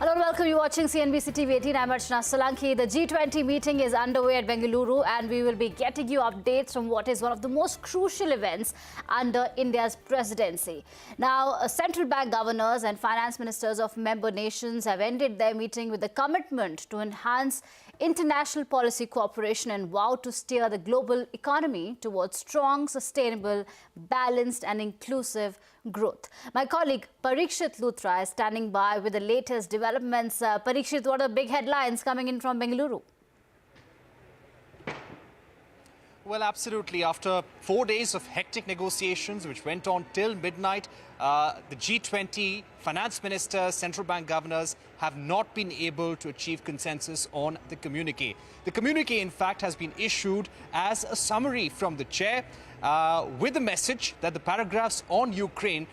Hello and welcome. You're watching CNBC TV 18. I'm Archana Solanki. The G20 meeting is underway at Bengaluru and we will be getting you updates from what is one of the most crucial events under India's presidency. Now, central bank governors and finance ministers of member nations have ended their meeting with a commitment to enhance international policy cooperation and vow to steer the global economy towards strong, sustainable, balanced and inclusive growth. My colleague Parikshit Luthra is standing by with the latest developments. Parikshit, what are the big headlines coming in from Bengaluru? Well, absolutely. After 4 days of hectic negotiations, which went on till midnight, the G20 finance ministers, central bank governors have not been able to achieve consensus on the communique. The communique, in fact, has been issued as a summary from the chair with the message that the paragraphs on Ukraine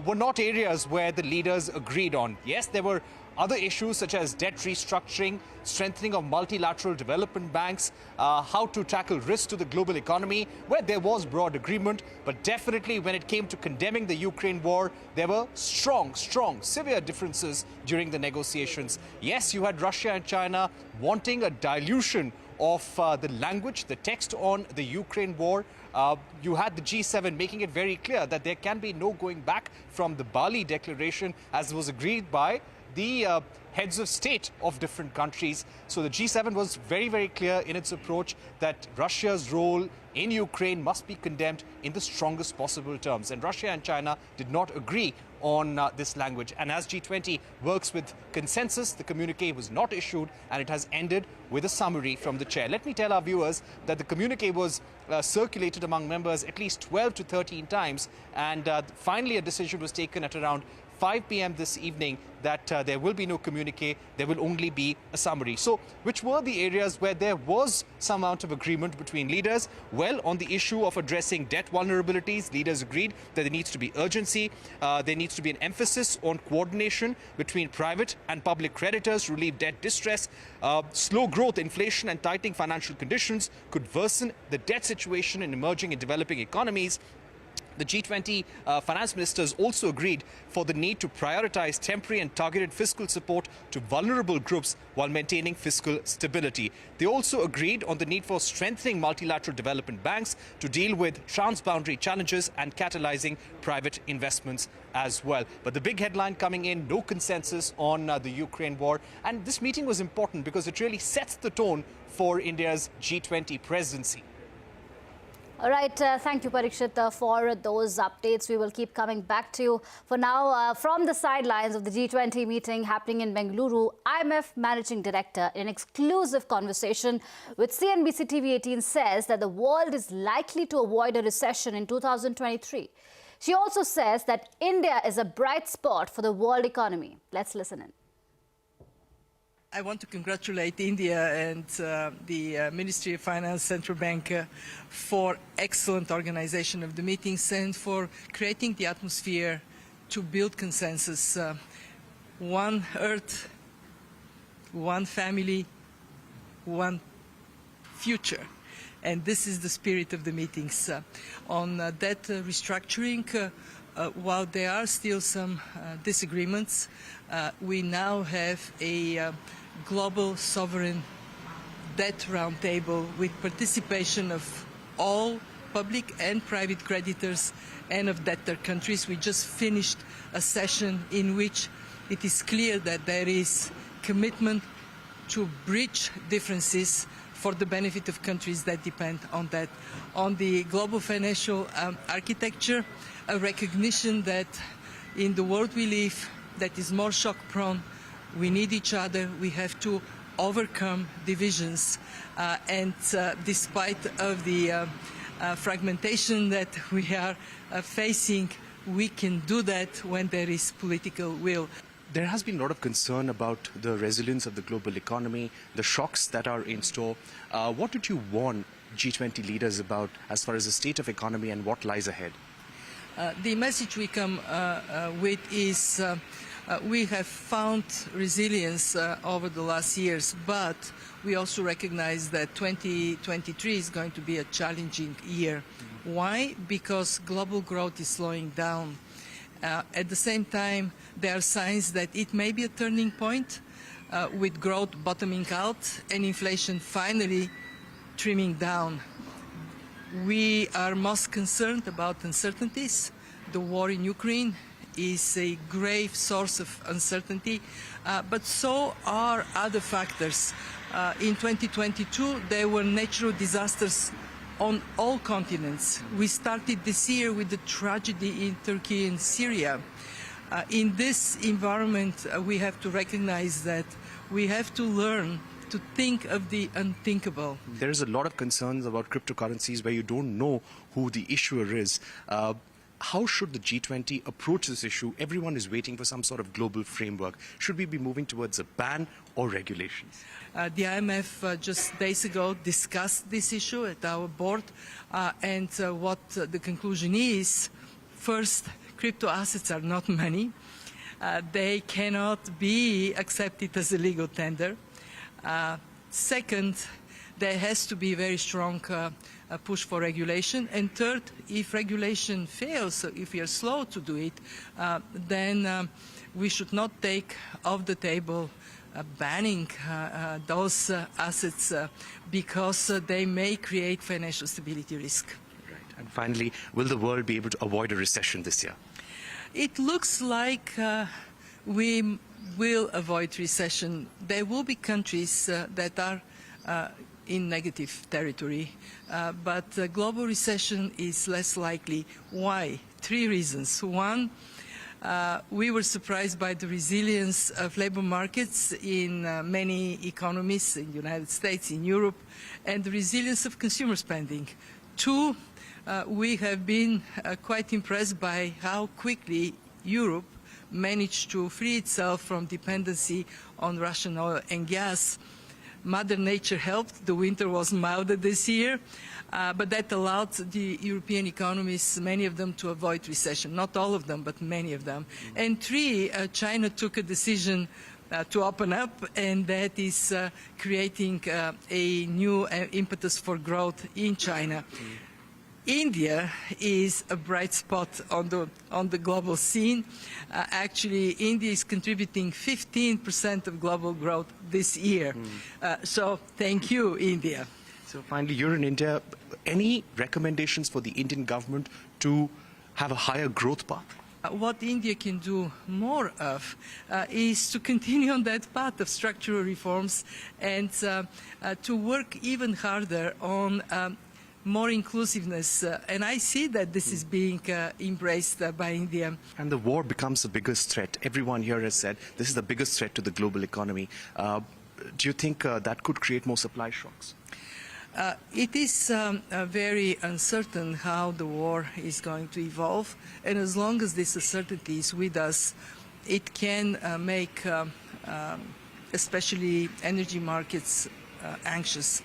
were not areas where the leaders agreed on. Yes, there were other issues such as debt restructuring, strengthening of multilateral development banks, how to tackle risks to the global economy, where there was broad agreement. But definitely when it came to condemning the Ukraine war, there were strong, severe differences during the negotiations. Yes, you had Russia and China wanting a dilution of the language, the text on the Ukraine war. You had the G7 making it very clear that there can be no going back from the Bali Declaration, as was agreed by the heads of state of different countries. So the G7 was very clear in its approach that Russia's role in Ukraine must be condemned in the strongest possible terms. And Russia and China did not agree on this language. And as G20 works with consensus, the communique was not issued and it has ended with a summary from the chair. Let me tell our viewers that the communique was circulated among members at least 12 to 13 times. And finally, a decision was taken at around 5 p.m. this evening that there will be no communique, there will only be a summary. So, which were the areas where there was some amount of agreement between leaders? Well, on the issue of addressing debt vulnerabilities, leaders agreed that there needs to be urgency, there needs to be an emphasis on coordination between private and public creditors to relieve debt distress. Slow growth, inflation and tightening financial conditions could worsen the debt situation in emerging and developing economies. The G20 finance ministers also agreed for the need to prioritize temporary and targeted fiscal support to vulnerable groups while maintaining fiscal stability. They also agreed on the need for strengthening multilateral development banks to deal with transboundary challenges and catalyzing private investments as well. But the big headline coming in, no consensus on the Ukraine war. And this meeting was important because it really sets the tone for India's G20 presidency. All right, thank you, Parikshit, for those updates. We will keep coming back to you. For now, from the sidelines of the G20 meeting happening in Bengaluru, IMF Managing Director, in an exclusive conversation with CNBC TV 18, says that the world is likely to avoid a recession in 2023. She also says that India is a bright spot for the world economy. Let's listen in. I want to congratulate India and the Ministry of Finance, Central Bank, for excellent organization of the meetings and for creating the atmosphere to build consensus. One Earth, one family, one future. And this is the spirit of the meetings. On debt restructuring, while there are still some disagreements, we now have a global sovereign debt roundtable with participation of all public and private creditors and of debtor countries. We just finished a session in which it is clear that there is commitment to bridge differences for the benefit of countries that depend on that. On the global financial architecture, a recognition that in the world we live that is more shock-prone, we need each other, we have to overcome divisions, and despite of the fragmentation that we are facing, we can do that when there is political will. There has been a lot of concern about the resilience of the global economy, the shocks that are in store. What did you warn G20 leaders about as far as the state of economy and what lies ahead? The message we come with is we have found resilience over the last years, but we also recognize that 2023 is going to be a challenging year. Why? Because global growth is slowing down. At the same time, there are signs that it may be a turning point with growth bottoming out and inflation finally trimming down. We are most concerned about uncertainties. The war in Ukraine is a grave source of uncertainty, but so are other factors. In 2022, there were natural disasters on all continents. We started this year with the tragedy in Turkey and Syria. In this environment, we have to recognize that we have to learn to think of the unthinkable. There is a lot of concerns about cryptocurrencies where you don't know who the issuer is. How should the G20 approach this issue? Everyone is waiting for some sort of global framework. Should we be moving towards a ban or regulations? The IMF just days ago discussed this issue at our board, and what the conclusion is, first, crypto assets are not money. They cannot be accepted as a legal tender. Second, there has to be very strong push for regulation. And third, if regulation fails, so if we are slow to do it, then we should not take off the table banning those assets because they may create financial stability risk. Right. And finally, will the world be able to avoid a recession this year? It looks like we will avoid recession. There will be countries that are in negative territory, but global recession is less likely. Why? 3 reasons. One, we were surprised by the resilience of labor markets in many economies, in the United States, in Europe, and the resilience of consumer spending. 2, we have been quite impressed by how quickly Europe managed to free itself from dependency on Russian oil and gas. Mother Nature helped. The winter was milder this year, but that allowed the European economies, many of them, to avoid recession. Not all of them, but many of them. And 3, China took a decision to open up, and that is creating a new impetus for growth in China. India is a bright spot on the global scene. Actually, India is contributing 15% of global growth this year. So thank you, India. So finally, you're in India. Any recommendations for the Indian government to have a higher growth path? What India can do more of is to continue on that path of structural reforms and to work even harder on more inclusiveness, and I see that this is being embraced by India. And the war becomes the biggest threat. Everyone here has said this is the biggest threat to the global economy. Do you think that could create more supply shocks? It is very uncertain how the war is going to evolve, and as long as this uncertainty is with us, it can make especially energy markets anxious.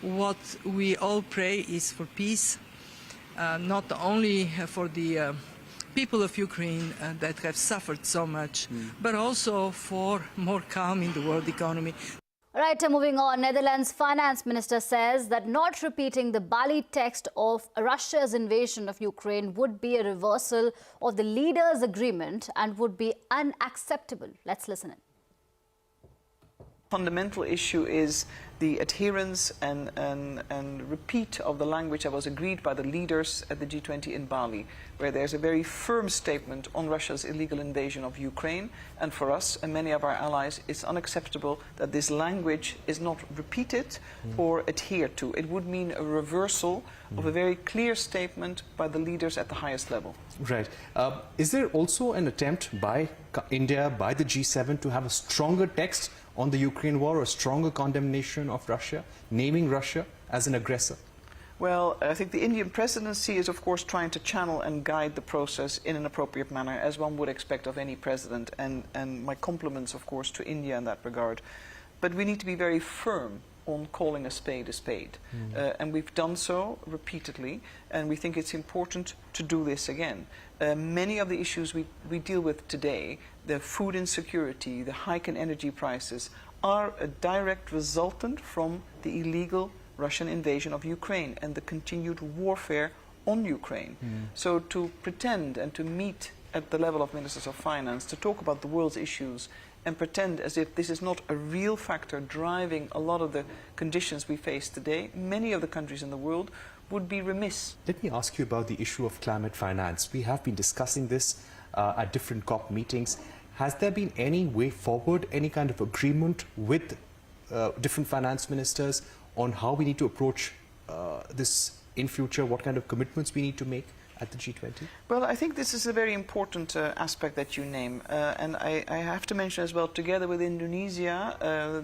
What we all pray is for peace, not only for the people of Ukraine that have suffered so much, but also for more calm in the world economy. Right, moving on, Netherlands finance minister says that not repeating the Bali text of Russia's invasion of Ukraine would be a reversal of the leaders' agreement and would be unacceptable. Let's listen in. Fundamental issue is the adherence and repeat of the language that was agreed by the leaders at the G20 in Bali, where there's a very firm statement on Russia's illegal invasion of Ukraine. And for us and many of our allies, it's unacceptable that this language is not repeated or adhered to. It would mean a reversal of a very clear statement by the leaders at the highest level. Right. Is there also an attempt by India, by the G7, to have a stronger text on the Ukraine war, or a stronger condemnation of Russia, naming Russia as an aggressor? Well, I think the Indian presidency is, of course, trying to channel and guide the process in an appropriate manner, as one would expect of any president. And my compliments, of course, to India in that regard. But we need to be very firm on calling a spade a spade. And we've done so repeatedly, and we think it's important to do this again. Many of the issues we deal with today, the food insecurity, the hike in energy prices, are a direct resultant from the illegal Russian invasion of Ukraine and the continued warfare on Ukraine. So to pretend and to meet at the level of ministers of finance to talk about the world's issues and pretend as if this is not a real factor driving a lot of the conditions we face today, many of the countries in the world would be remiss. Let me ask you about the issue of climate finance. We have been discussing this at different COP meetings. Has there been any way forward, any kind of agreement with different finance ministers on how we need to approach this in future, what kind of commitments we need to make at the G20? Well, I think this is a very important aspect that you name. And I have to mention as well, together with Indonesia,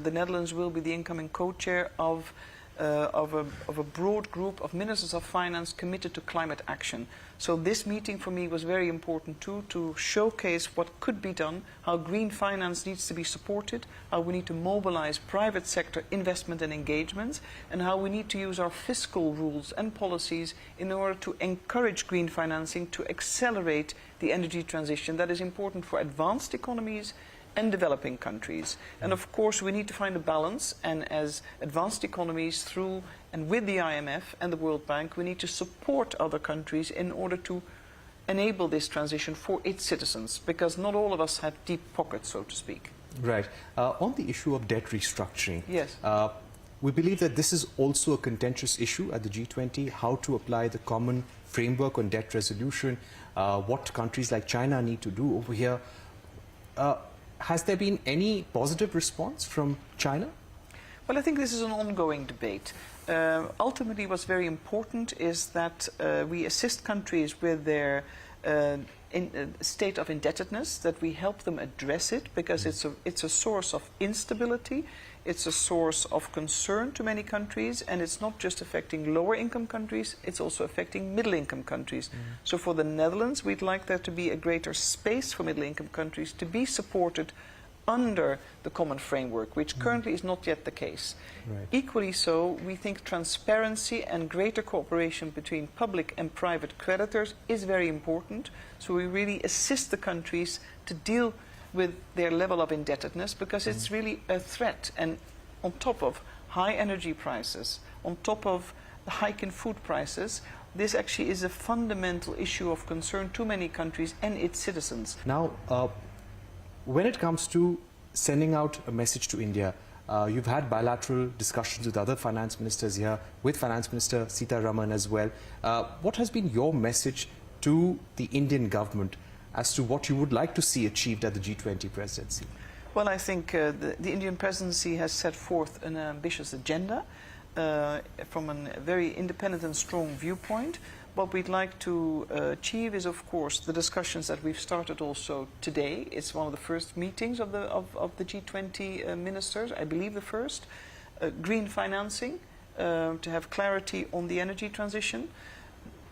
the Netherlands will be the incoming co-chair of a broad group of ministers of finance committed to climate action. So this meeting for me was very important too, to showcase what could be done, how green finance needs to be supported, how we need to mobilize private sector investment and engagement, and how we need to use our fiscal rules and policies in order to encourage green financing to accelerate the energy transition that is important for advanced economies and developing countries. And of course we need to find a balance, and as advanced economies through and with the IMF and the World Bank, we need to support other countries in order to enable this transition for its citizens, because not all of us have deep pockets, so to speak. Right. On the issue of debt restructuring, Yes. we believe that this is also a contentious issue at the G20, how to apply the common framework on debt resolution, what countries like China need to do over here. Has there been any positive response from China? Well, I think this is an ongoing debate. Ultimately, what's very important is that we assist countries with their state of indebtedness, that we help them address it, because it's a source of instability, it's a source of concern to many countries, and it's not just affecting lower income countries, it's also affecting middle income countries. So for the Netherlands, we'd like there to be a greater space for middle income countries to be supported under the common framework, which currently is not yet the case. Right. Equally so, we think transparency and greater cooperation between public and private creditors is very important. So we really assist the countries to deal with their level of indebtedness, because it's really a threat. And on top of high energy prices, on top of the hike in food prices, this actually is a fundamental issue of concern to many countries and its citizens. Now, when it comes to sending out a message to India, you've had bilateral discussions with other finance ministers here, with Finance Minister Sitharaman as well. What has been your message to the Indian government as to what you would like to see achieved at the G20 presidency? Well, I think the Indian presidency has set forth an ambitious agenda from a very independent and strong viewpoint. What we'd like to achieve is, of course, the discussions that we've started also today. It's one of the first meetings of the G20 ministers, I believe the first. Green financing, to have clarity on the energy transition.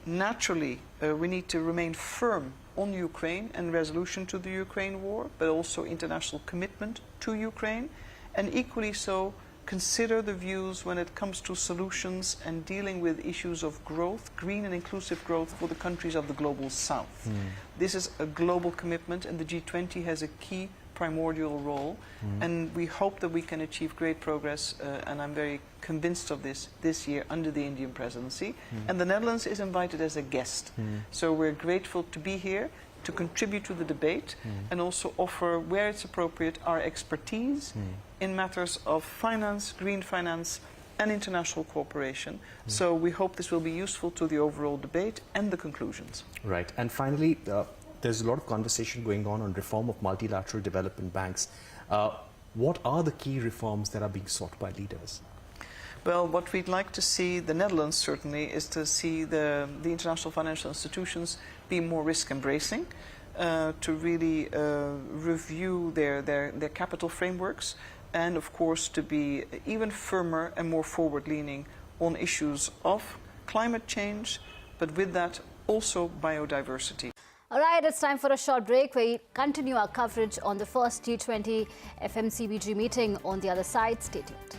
Naturally, we need to remain firm on Ukraine and resolution to the Ukraine war, but also international commitment to Ukraine. And equally so, consider the views when it comes to solutions and dealing with issues of growth, green and inclusive growth for the countries of the global south. This is a global commitment, and the G20 has a key primordial role, and we hope that we can achieve great progress, and I'm very convinced of this year under the Indian presidency. And the Netherlands is invited as a guest. So we're grateful to be here, to contribute to the debate, and also offer, where it's appropriate, our expertise in matters of finance, green finance, and international cooperation. So we hope this will be useful to the overall debate and the conclusions. Right. And finally, there's a lot of conversation going on reform of multilateral development banks. What are the key reforms that are being sought by leaders? Well, what we'd like to see, the Netherlands certainly, is to see the international financial institutions be more risk-embracing, to really review their capital frameworks, and of course to be even firmer and more forward-leaning on issues of climate change, but with that also biodiversity. All right, it's time for a short break. We continue our coverage on the first G20 FMCBG meeting on the other side. Stay tuned.